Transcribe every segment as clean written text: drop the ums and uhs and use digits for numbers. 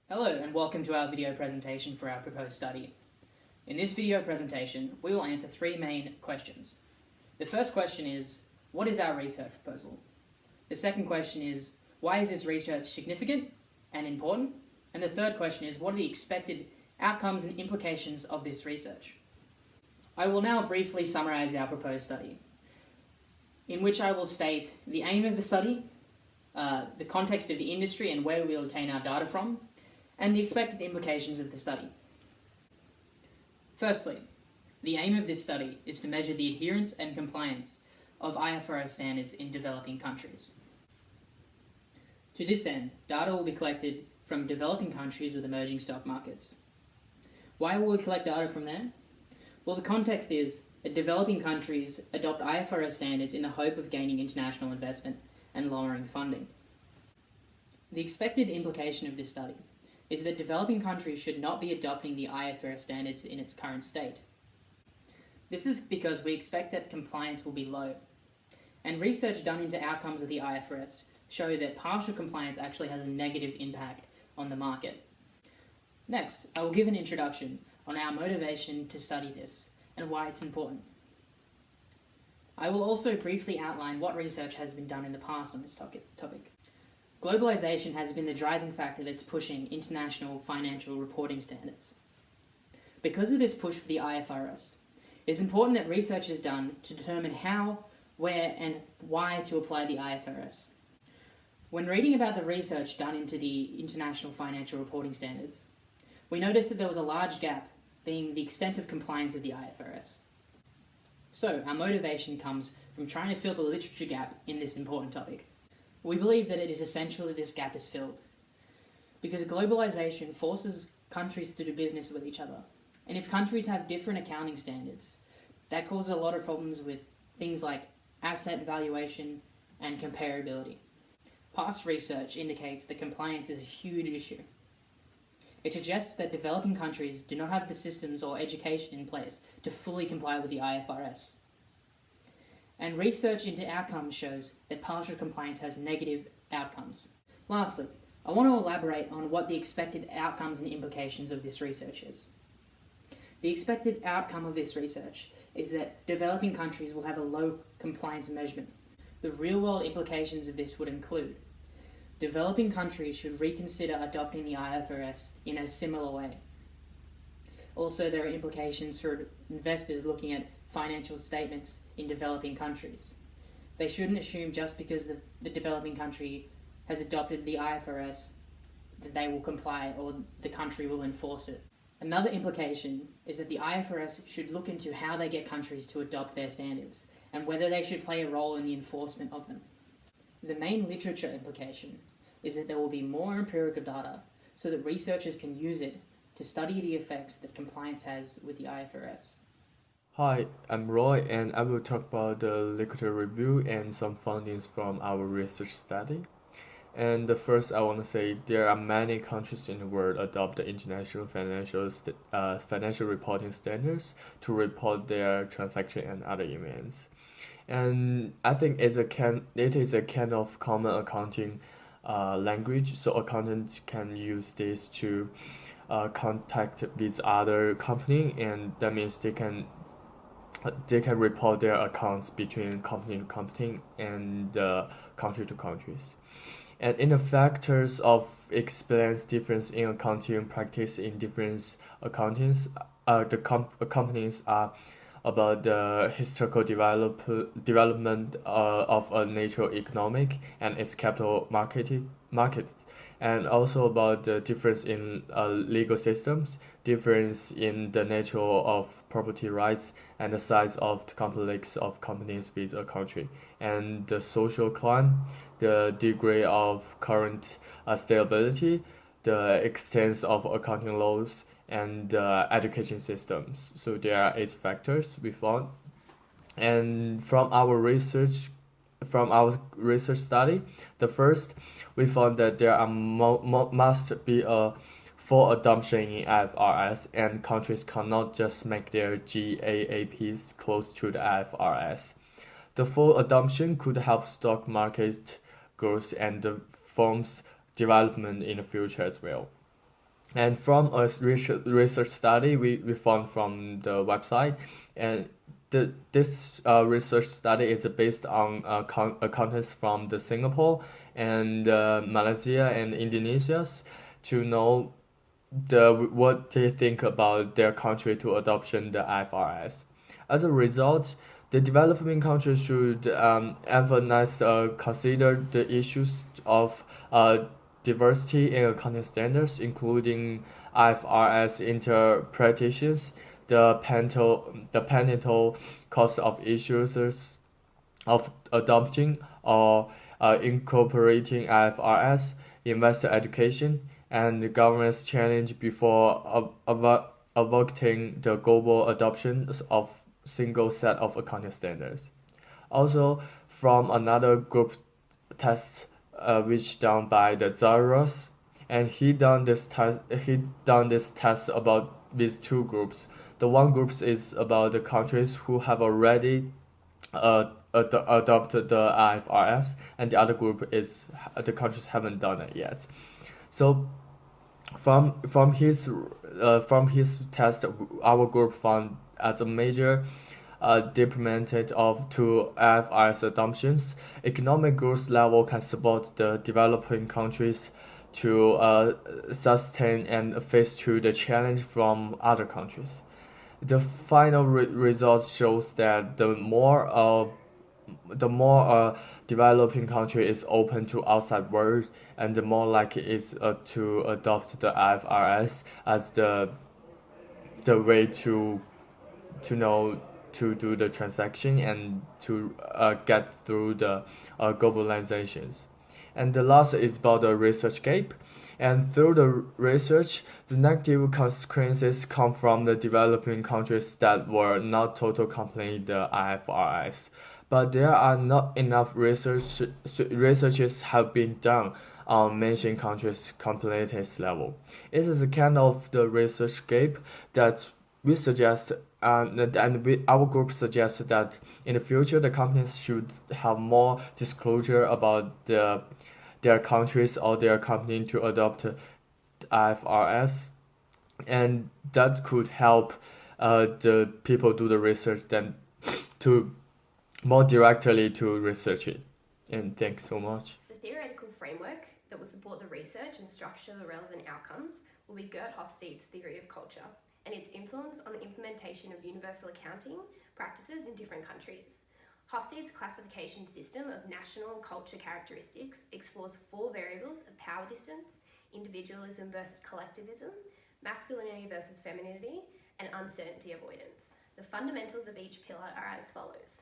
Hello and welcome to our video presentation for our proposed study. In this video presentation, we will answer three main questions. The first question is, what is our research proposal? The second question is, why is this research significant and important? And the third question is, what are the expected outcomes and implications of this research? I will now briefly summarize our proposed study, in which I will state the aim of the study, the context of the industry and where we will obtain our data from, and the expected implications of the study. Firstly, the aim of this study is to measure the adherence and compliance of IFRS standards in developing countries. To this end, data will be collected from developing countries with emerging stock markets. Why will we collect data from there? Well, the context is that developing countries adopt IFRS standards in the hope of gaining international investment and lowering funding. The expected implication of this study is that developing countries should not be adopting the IFRS standards in its current state. This is because we expect that compliance will be low, and research done into outcomes of the IFRS show that partial compliance actually has a negative impact on the market. Next, I will give an introduction on our motivation to study this and why it's important. I will also briefly outline what research has been done in the past on this topic. Globalization has been the driving factor that's pushing international financial reporting standards. Because of this push for the IFRS, it is important that research is done to determine how, where, and why to apply the IFRS. When reading about the research done into the international financial reporting standards, we noticed that there was a large gap, being the extent of compliance of the IFRS. So, our motivation comes from trying to fill the literature gap in this important topic. We believe that it is essential that this gap is filled, because globalization forces countries to do business with each other. And if countries have different accounting standards, that causes a lot of problems with things like asset valuation and comparability. Past research indicates that compliance is a huge issue. It suggests that developing countries do not have the systems or education in place to fully comply with the IFRS. And research into outcomes shows that partial compliance has negative outcomes. Lastly, I want to elaborate on what the expected outcomes and implications of this research is. The expected outcome of this research is that developing countries will have a low compliance measurement. The real-world implications of this would include developing countries should reconsider adopting the IFRS in a similar way. Also, there are implications for investors looking at financial statements in developing countries. They shouldn't assume just because the developing country has adopted the IFRS that they will comply or the country will enforce it. Another implication is that the IFRS should look into how they get countries to adopt their standards and whether they should play a role in the enforcement of them. The main literature implication is that there will be more empirical data so that researchers can use it to study the effects that compliance has with the IFRS. Hi, I'm Roy, and I will talk about the literature review and some findings from our research study. And the first, I want to say there are many countries in the world adopt the international financial reporting standards to report their transaction and other events. And I think it is a kind of common accounting language, so accountants can use this to contact with other company, and that means they can report their accounts between company to company and country to countries. And in the factors of explains difference in accounting practice in different accountings, companies are about the historical development of a natural economic and its capital markets, and also about the difference in legal systems, difference in the nature of property rights, and the size of the complex of companies with a country, and the social climate, the degree of current stability, the extent of accounting laws, and education systems. So there are 8 factors we found. And from our research study, the first, we found that there must be a full adoption in IFRS, and countries cannot just make their GAAPs close to the IFRS. The full adoption could help stock market growth and the firm's development in the future as well. And from a research study we found from the website, and this research study is based on accountants from the Singapore and Malaysia and Indonesia to know what they think about their country to adoption the IFRS. As a result, the developing countries should emphasize consider the issues of diversity in accounting standards, including IFRS interpretations, the penalty cost of issues of adopting or incorporating IFRS, investor education, and the government's challenge before advocating the global adoption of single set of accounting standards. Also, from another group test which done by the Zaros, and he done this test about these two groups. The one group is about the countries who have already adopted the IFRS, and the other group is the countries haven't done it yet. So from his test, our group found as a major deployment of two IFRS adoptions, economic growth level can support the developing countries to sustain and face to the challenge from other countries. The final result shows that the more developing country is open to outside world, and the more likely is to adopt the IFRS as the way to know to do the transaction and to get through the globalizations. And the last is about the research gap. And through the research, the negative consequences come from the developing countries that were not totally complying the IFRS. But there are not enough researches have been done on mentioned countries' compliance level. It is a kind of the research gap that we suggest, our group suggests that in the future the companies should have more disclosure about their countries or their company to adopt IFRS, and that could help the people do the research then to more directly to research it. And thanks so much. The theoretical framework that will support the research and structure the relevant outcomes will be Gert Hofstede's theory of culture and its influence on the implementation of universal accounting practices in different countries. Hofstede's classification system of national culture characteristics explores 4 variables of power distance, individualism versus collectivism, masculinity versus femininity, and uncertainty avoidance. The fundamentals of each pillar are as follows.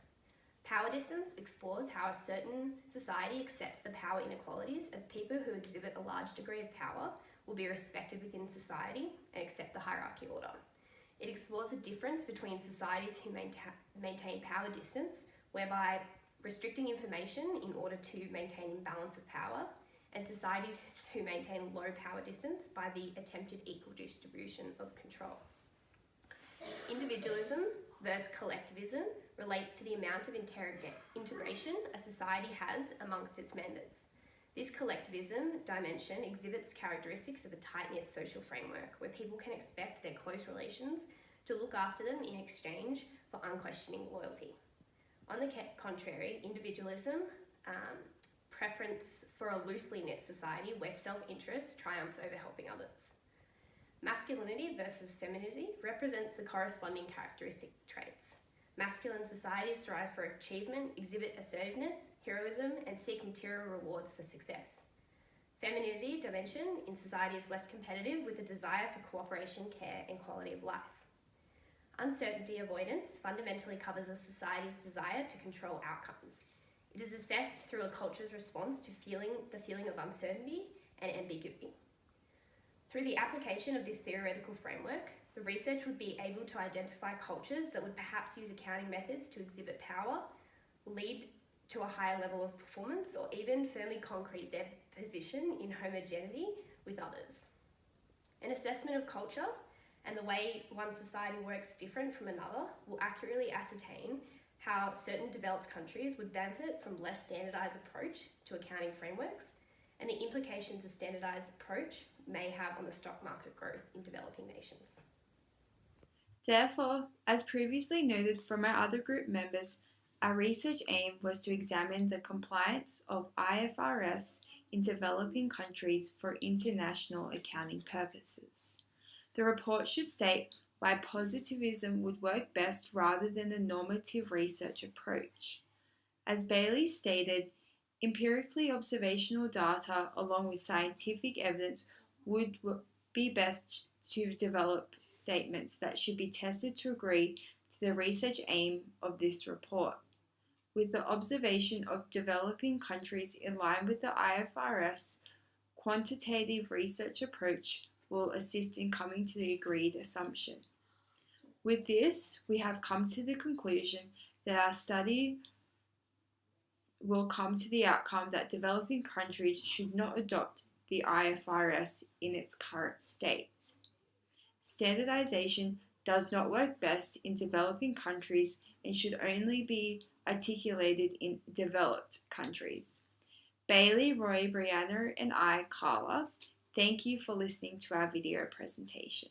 Power distance explores how a certain society accepts the power inequalities, as people who exhibit a large degree of power will be respected within society and accept the hierarchy order. It explores the difference between societies who maintain power distance, whereby restricting information in order to maintain imbalance of power, and societies who maintain low power distance by the attempted equal distribution of control. Individualism versus collectivism relates to the amount of integration a society has amongst its members. This collectivism dimension exhibits characteristics of a tight-knit social framework where people can expect their close relations to look after them in exchange for unquestioning loyalty. On the contrary, individualism, preference for a loosely knit society where self-interest triumphs over helping others. Masculinity versus femininity represents the corresponding characteristic traits. Masculine societies strive for achievement, exhibit assertiveness, heroism, and seek material rewards for success. Femininity dimension in society is less competitive with a desire for cooperation, care, and quality of life. Uncertainty avoidance fundamentally covers a society's desire to control outcomes. It is assessed through a culture's response to the feeling of uncertainty and ambiguity. Through the application of this theoretical framework, the research would be able to identify cultures that would perhaps use accounting methods to exhibit power, lead to a higher level of performance, or even firmly concrete their position in homogeneity with others. An assessment of culture and the way one society works different from another will accurately ascertain how certain developed countries would benefit from less standardised approach to accounting frameworks, and the implications a standardised approach may have on the stock market growth in developing nations. Therefore, as previously noted from our other group members, our research aim was to examine the compliance of IFRS in developing countries for international accounting purposes. The report should state why positivism would work best rather than a normative research approach. As Bailey stated, empirically observational data along with scientific evidence would be best to develop statements that should be tested to agree to the research aim of this report. With the observation of developing countries in line with the IFRS, quantitative research approach will assist in coming to the agreed assumption. With this, we have come to the conclusion that our study will come to the outcome that developing countries should not adopt the IFRS in its current state. Standardization does not work best in developing countries and should only be articulated in developed countries. Bailey, Roy, Brianna, and I, Carla, thank you for listening to our video presentation.